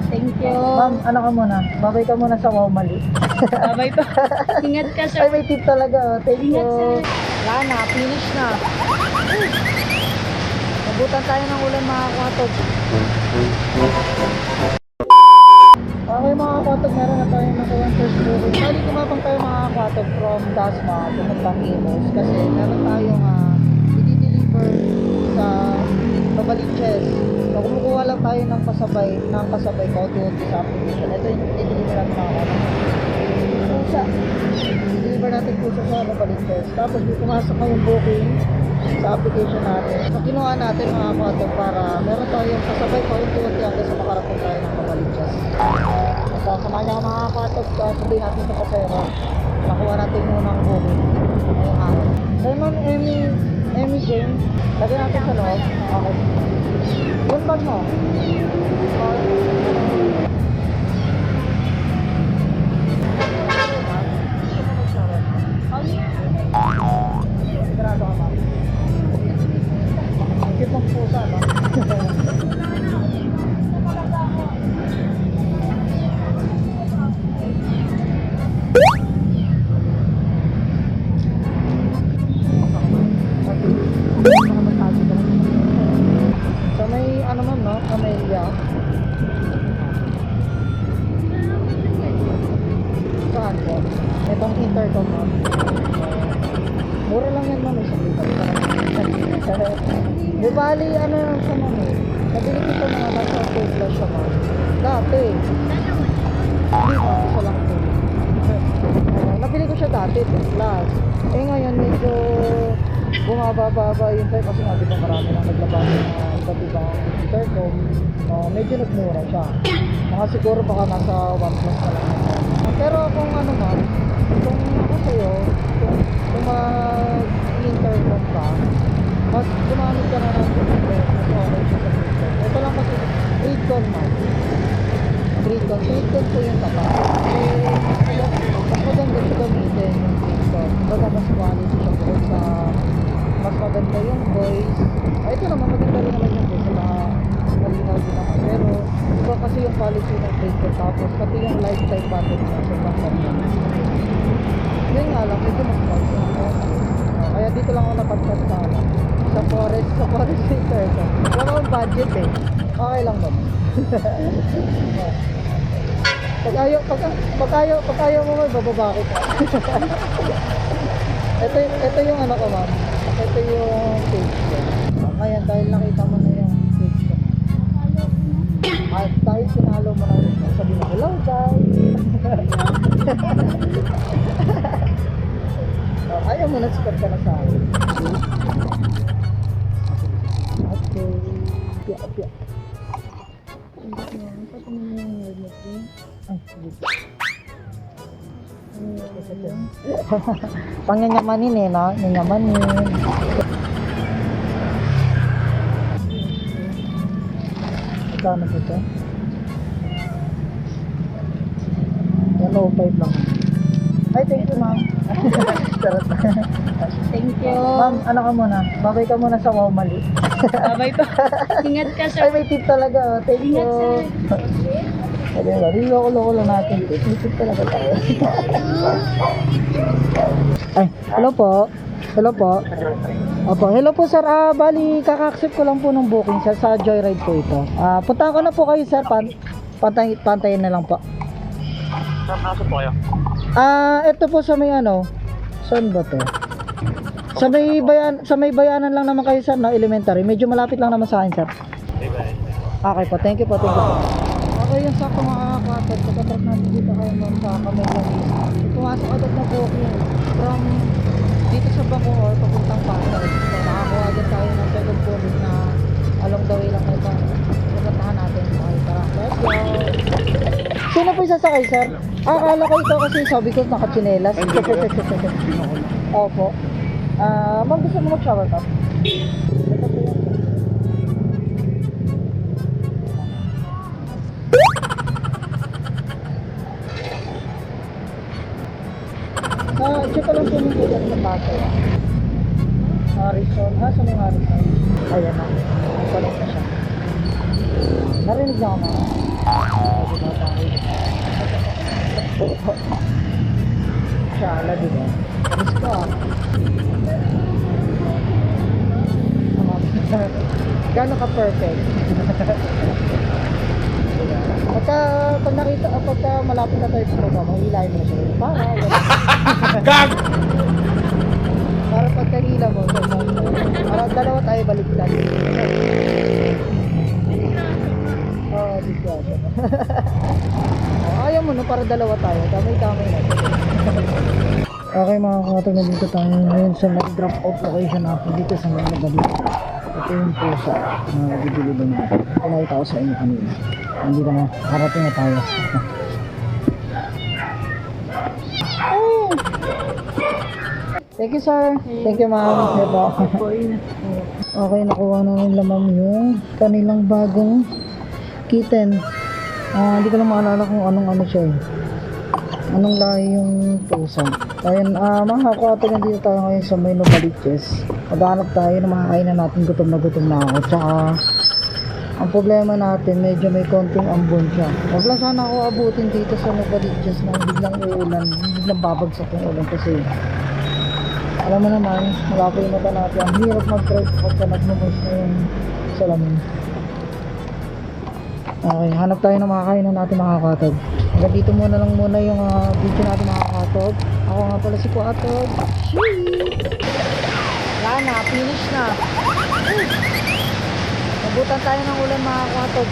Thank you. Ma'am, ano ka muna? Babay ka muna sa wow mali. Babay po. Ingat ka, Ay, sir. may tip talaga. Oh. Thank you. Ingat, sir. Wala na, finish na. Nabutan tayo ng ulan mga kwatog. Okay mga kwatog, meron na tayo nakuha first booking. Bali kumapang tayo mga kwatog from Dasma pupuntang Imus kasi meron tayong i-deliver sa Novaliches. So kumukuha lang tayo ng kasabay ko doon sa application. Ito yung i-deliver natin mga kwatog. Pusa. I-deliver natin pusa sa Novaliches. Tapos di pumasok na yung booking sa application natin. So kinuha natin mga kwatog para meron tayong kasabay ko unti-unti hanggang sa makarating tayo ng Novaliches. So, samahan niya mga kwatog, sabihin natin sa pasero. Nakuha natin muna ang booking ngayong araw. Kaya ma'am Emmy Jane, lagyan natin sa loob. Okay. Yung bag mo. Sigurado ka ma'am. Ikip ng pusa, no? So may ano ma'am no, Camellia. Saan po? Itong intercom ma'am. Mura lang yan ma'am, isang lipat. Di bali ano siya ma'am eh. Nabili ko ito mga nasa 2 plus siya ma'am. Dati. Hindi ma'am, isa lang ito. Nabili ko siya dati 2 plus. Eh ngayon medyo bumababa yung time kasi nga di ba marami nang naglabas ng iba't ibang intercom. Medyo nagmura siya. Mga siguro baka nasa 1 plus na lang. Pero kung ano ma'am, kung ako sa'yo, kung mag-intercom ka, mas gumamit ka na ng intercom, mas okay siya sa intercom. Ito lang kasi, Gridcon ma'am. Gridcon po yung tapa. Mas maganda siya gamitin yung Gridcon. Baga mas quality siya po sa mas maganda yung voice. Ito naman maganda rin naman yung voice sa mga malinaw din naman. Pero iba kasi yung quality ng Gridcon tapos pati yung lifetime battery niya sa pagkakita. Yun nga lang, medyo mas quality ako. Kaya dito lang ako napagkat sa forest center. Wala akong budget eh. Okay lang ba? Pag ayaw mo may bababa kita. ito yung ano ko ma'am. Ito yung page ko. Kaya dahil nakita mo na yung page ko. At dahil sinalo mo na rin. Sabi mo, hello guys. Ayaw mo na score ka na sa akin. Okay. Pia. Ay, pangyanyamanin eh, no? Nyamanin. Magkano po ito? 105 lang. Ay, thank you ma'am. Charot. Thank you. Ma'am, ano ka muna? Babay ka muna sa wow mali. Babay po. Ingat ka, sir. Ay, may tip talaga. Thank you. Ingat, sir. Sabi ba, loko-loko lang natin. Tip talaga tayo. Ay, hello po. Hello po. Opo, hello po sir. Bali, kaka-accept ko lang po ng booking sir sa Joyride po ito. Punta ko na po kayo sir. Pantayin na lang po. Saan pasok po kayo? Ito po sa may ano. Saan ba to? Sa may bayanan lang naman kayo sir, no? Elementary. Medyo malapit lang naman sa akin sir. Okay po, thank you po. Okay, yung sakto makakakatag. Pagkatrack natin dito kayo ma'am sa Camellia. Pumasok agad na booking from dito sa Bacoor papuntang Pasay. So nakakuha agad tayo ng second booking na along the way lang ito. Pupuntahan natin. Okay, tara. Let's go! Sino po sasakay sir? Akala ko ito kasi sabi ko nakachinelas. Opo. Ma'am, gusto mo mag-shower cup? Ito po yan. Check ko lang po yung dito sa Pasay. Harrison. Sa may Harrison. Ayan na. Nagpalit na siya. Narinig na ako na. pinaka-perfect. Pagka malapit na tayo sa baba, mahilahin mo na siya. Para pagkahila mo, para dalawa tayo baliktad. Oo, disgrasya. Ayaw mo no, para dalawa tayo. Damay-damay na. Okay mga kakatog, nandito tayo ngayon sa drop off location natin dito sa mga nabalik. Ito yung pusa na bibili ba natin. Pinakita ko sa inyo kanina. Nandito na, harating na tayo. Oh! Thank you sir. Thank you ma'am. Okay, nakuha na nila ma'am yung kanilang bagong kitten. Hindi ko lang maalala kung anong ano siya eh. Anong lahi yung pusa. Ayun, mga kakatog, nandito tayo ngayon sa may Novaliches. Maghanap tayo na makakain na natin, gutom na ako. Tsaka ang problema natin, medyo may konting ambon siya. Huwag lang sana ako abutin dito sa Novaliches na biglang uulan, biglang babagsak yung ulan kasi alam mo naman, malaki yung mata natin. Ang hirap mag-drive pagka nagmumos na yung salamin. Okay, hanap tayo na makakain na natin mga kakatog. Hanggang dito muna lang muna yung video natin mga kakatog. Ako nga pala si Kuatog. Wala na, finish na. Nabutan tayo ng ulan mga kakatog.